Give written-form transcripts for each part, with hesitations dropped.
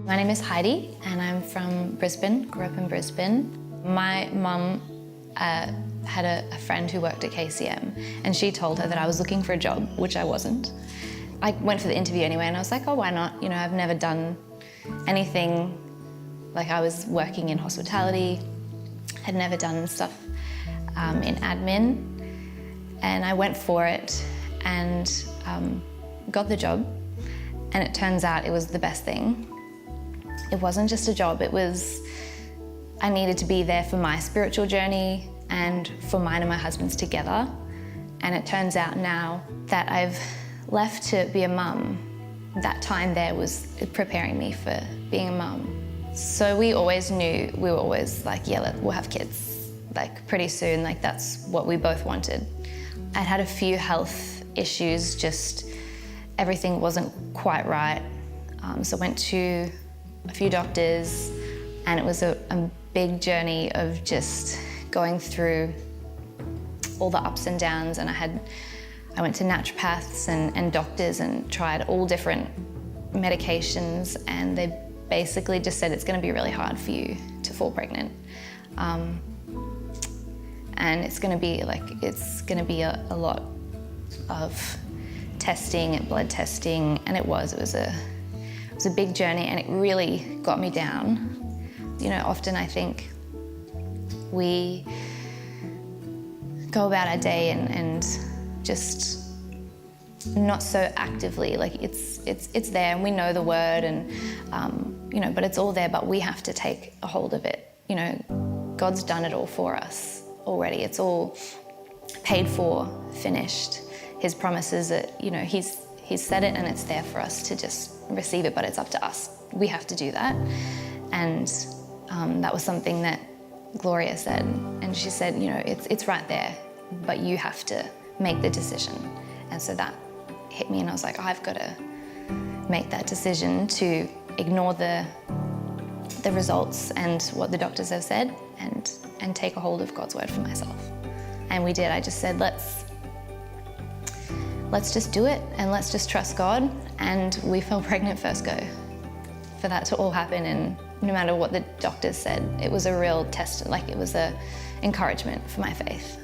My name is Heidi and I'm from Brisbane, grew up in Brisbane. My mum had a friend who worked at KCM and she told her that I was looking for a job, which I wasn't. I went for the interview anyway and I was like, oh, why not? You know, I've never done anything, like I was working in hospitality, had never done stuff in admin, and I went for it and got the job, and it turns out it was the best thing. It wasn't just a job, I needed to be there for my spiritual journey and for mine and my husband's together. And it turns out now that I've left to be a mum, that time there was preparing me for being a mum. So we always knew, we were always like, yeah, we'll have kids, like pretty soon, like that's what we both wanted. I'd had a few health issues, just everything wasn't quite right. So I went to a few doctors, and it was a big journey of just going through all the ups and downs. And I went to naturopaths and doctors and tried all different medications, and they basically just said it's going to be really hard for you to fall pregnant. And it's going to be a lot of testing and blood testing, and it was a big journey, and it really got me down. You know, often I think we go about our day and just not so actively, like it's there and we know the word, and you know, but it's all there, but we have to take a hold of it. You know, God's done it all for us already. It's all paid for, finished. His promises that, you know, He's said it and it's there for us to just receive it, but it's up to us. We have to do that. And that was something that Gloria said. And she said, you know, it's right there, but you have to make the decision. And so that hit me, and I was like, I've got to make that decision to ignore the results and what the doctors have said, and take a hold of God's word for myself. And we did. I just said, let's just do it, and let's just trust God. And we fell pregnant first go. For that to all happen, and no matter what the doctors said, it was a real test, like it was a encouragement for my faith.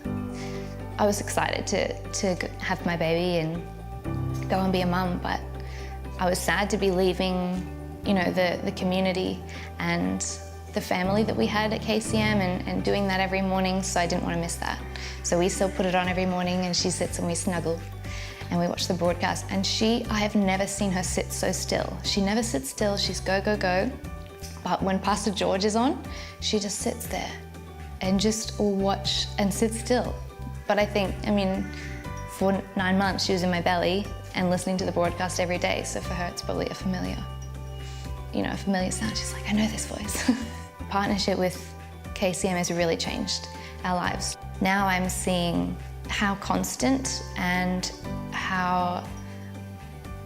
I was excited to have my baby and go and be a mum, but I was sad to be leaving, you know, the community and the family that we had at KCM and doing that every morning, so I didn't want to miss that. So we still put it on every morning, and she sits and we snuggle and we watch the broadcast. And I have never seen her sit so still. She never sits still, she's go, go, go. But when Pastor George is on, she just sits there and just will watch and sit still. But I think, I mean, for 9 months she was in my belly and listening to the broadcast every day, so for her it's probably a familiar sound. She's like, I know this voice. Partnership with KCM has really changed our lives. Now I'm seeing how constant and how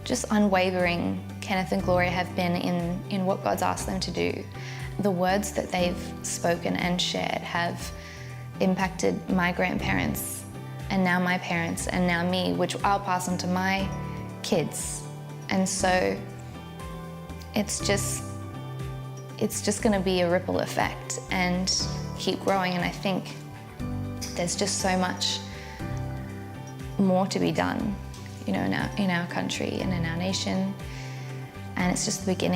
just unwavering Kenneth and Gloria have been in what God's asked them to do. The words that they've spoken and shared have impacted my grandparents, and now my parents, and now me, which I'll pass on to my kids. And so it's just going to be a ripple effect and keep growing. And I think there's just so much more to be done, you know, in our country and in our nation, and it's just the beginning.